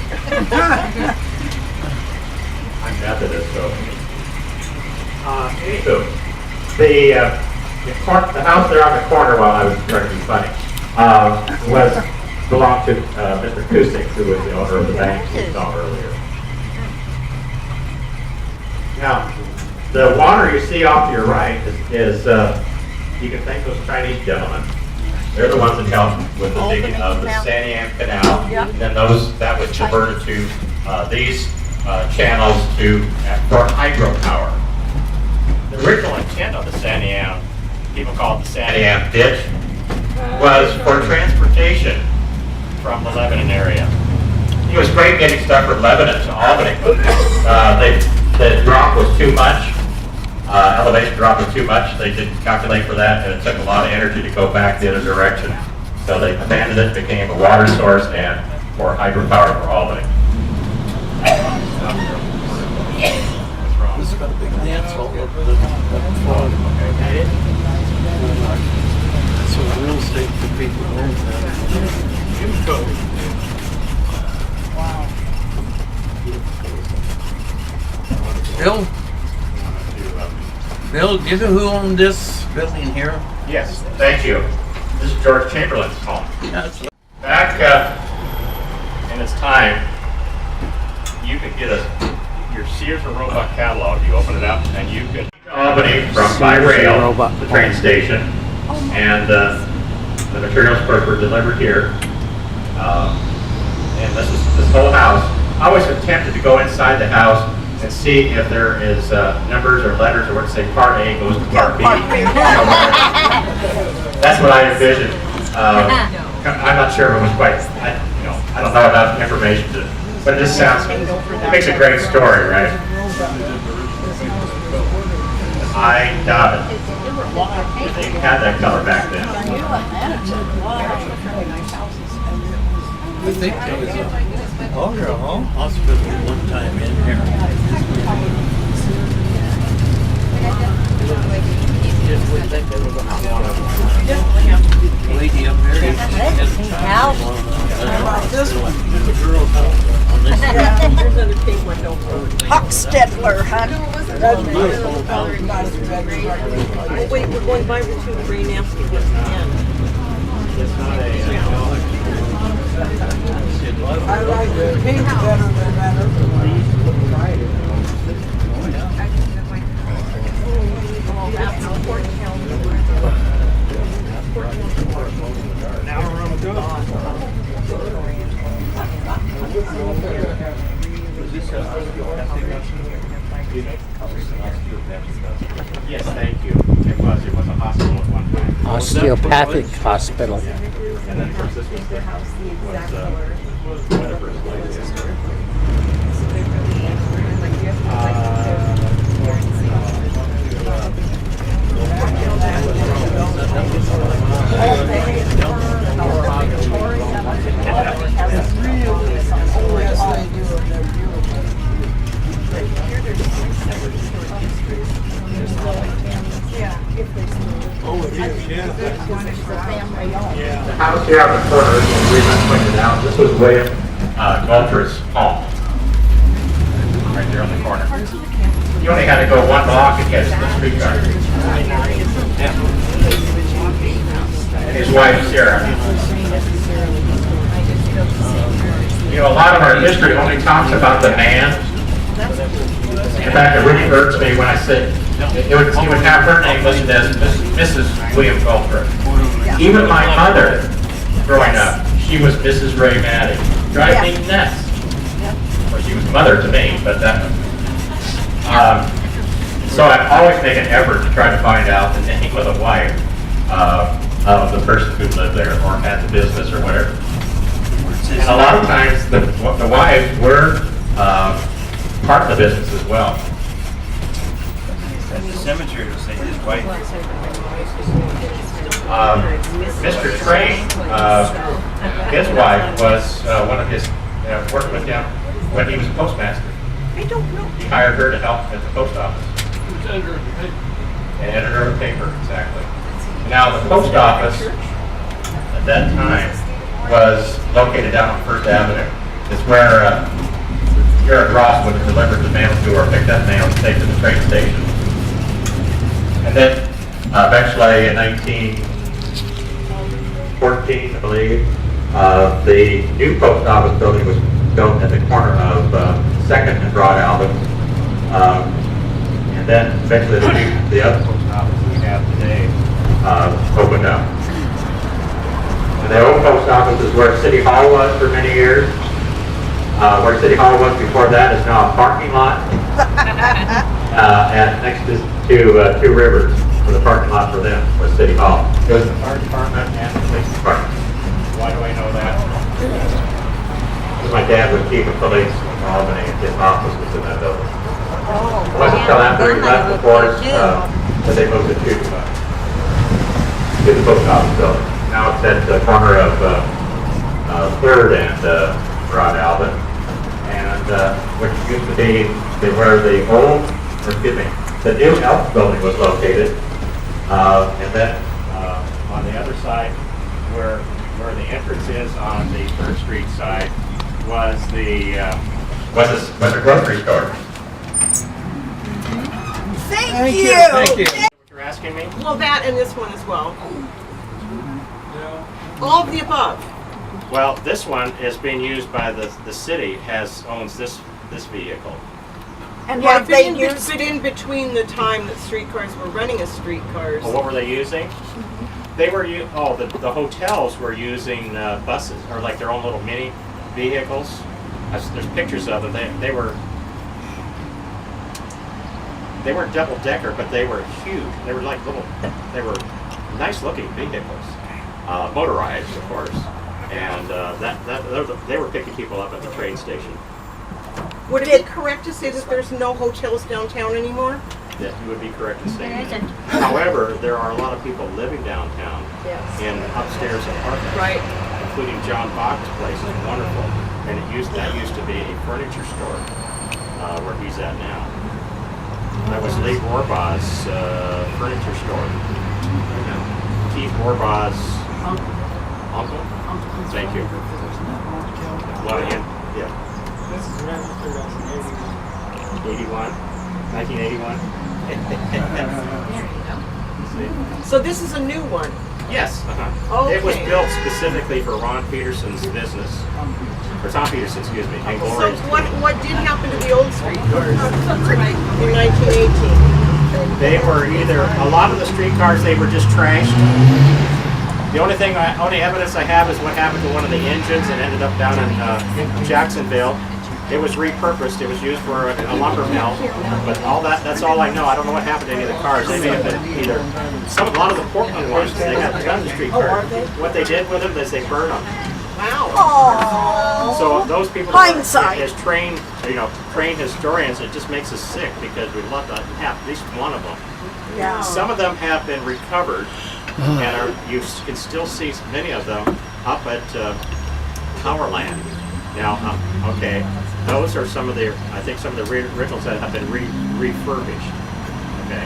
I'm Methodist, so. Anywho, the house there on the corner, while I was trying to be funny, belonged to Mr. Kusick, who was the owner of the bank we saw earlier. Now, the water you see off to your right is you can thank those Chinese gentlemen. They're the ones that helped with the digging of the Santiam Canal. Yep. And then that was diverted to these channels for hydropower. The original intent of the Santiam, people call it the Santiam ditch, was for transportation from the Lebanon area. It was great getting stuff from Lebanon to Albany. The drop was too much. Elevation drop was too much. They didn't calculate for that, and it took a lot of energy to go back the other direction. So they abandoned it, became a water source and for hydropower for Albany. this has got a big dance hall over the So real estate for people who own that. Bill, Bill, do you know who owned this building here? Yes, thank you. This is George Chamberlain's home. Yes. Back in its time, you could get your Sears and Roebuck catalog. You open it up, and you could Albany from by rail, the train station, and the materials, of course, were delivered here. And this whole house. I always attempted to go inside the house and see if there is numbers or letters, or what to say, part A goes to part B. That's what I envisioned. I'm not sure if it was quite, I don't know enough information to, but it just sounds, it makes a great story, right? I doubt it. They had that color back then. I think there was a hospital one time in here. Lady up there. This one. This There's another big window. Huckstedler, huh? Oh, wait, we're going by Route 2 to Green Amsky once again. I like the pink better than that other one. Yes, thank you. It was a hospital at one time. Osteopathic hospital. And then of course this was whatever his place is. The house here on the corner, as Rita pointed out, this was William Galter's home. Right there on the corner. You only had to go one block and catch the streetcar. And his wife, Sarah. You know, a lot of our history only talks about the man. In fact, it really hurts me when I say, he would have her name listed as Mrs. William Galter. Even my mother, growing up, she was Mrs. Ray Maddy. Drive me nuts. Well, she was mother to me, but that. So I always make an effort to try to find out the name of the wife of the person who lived there or had the business or whatever. And a lot of times the wives were part of the business as well. At the cemetery to say his wife. Mr. Train, his wife was one of his, worked with him when he was a postmaster. I don't know. He hired her to help at the post office. Editor of the paper. An editor of the paper, exactly. Now, the post office at that time was located down on First Avenue. It's where Garrett Ross would have delivered the mail to or picked up mail to take to the train station. And then eventually in 1914, I believe, the new post office building was built at the corner of 2nd and Broad Albany. And then eventually the other post office we have today opened up. And the old post office is where City Hall was for many years. Where City Hall was before that is now a parking lot. And next is to Two Rivers, where the parking lot for them was City Hall. It was the fire department and the police department. Why do I know that? Because my dad was chief of police in Albany, and his office was in that building. It wasn't until after he left the force that they moved it to the post office building. Now it's at the corner of 3rd and Broad Albany, and which used to be where the the new Elks building was located, and then on the other side, where the entrance is on the 3rd Street side, was a grocery store. you. Thank you. What you're asking me? Well, that and this one as well. All of the above. Well, this one is being used by the city owns this vehicle. And Yeah, have they but used it in between the time that streetcars were running as streetcars? Well, what were they using? They were the hotels were using buses or like their own little mini vehicles. There's pictures of them. They were double decker, but they were huge. They were like they were nice looking vehicles, motorized, of course, and they were picking people up at the train station. Would it be correct to say that there's no hotels downtown anymore? That you would be correct in saying There that. isn't. However, there are a lot of people living downtown Yes. in upstairs apartments, Right. including John Bach's place is wonderful, and that used to be a furniture store where he's at now. That was Lee Borbaugh's furniture store. Keith Borbaugh's uncle. Thank you. Yeah. This is registered as an 81, 1981. So this is a new one. Yes. It was Okay. built specifically for Ron Peterson's business, or Tom Peterson, excuse me, and So Gloria's. what did happen to the old streetcars in 1918? They were a lot of the streetcars, they were just trashed. The only evidence I have is what happened to one of the engines and ended up down in Jacksonville. It was repurposed. It was used for a lumber mill, but that's all I know. I don't know what happened to any of the cars. They may have been a lot of the Portland ones, they had tons of streetcars. What they did with them is they burned them. Wow. So those people Hindsight. as trained historians, it just makes us sick because we'd love to have at least one of them. Yeah. Some of them have been recovered, and you can still see many of them up at Powerland. Now, okay, those are some of the originals that have been refurbished. Okay,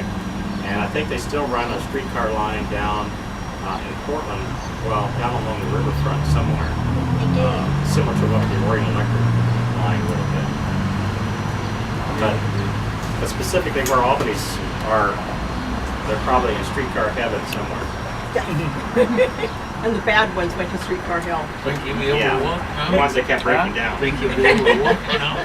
and I think they still run a streetcar line down in Portland, well, down along the riverfront somewhere, similar to what the Orient Electric line would have been. But specifically where Albany's are, they're probably in streetcar heaven somewhere. And the bad ones went to Streetcar Hell. Think you'll be able to walk now? The ones that kept breaking down. Think you'll be able to walk now?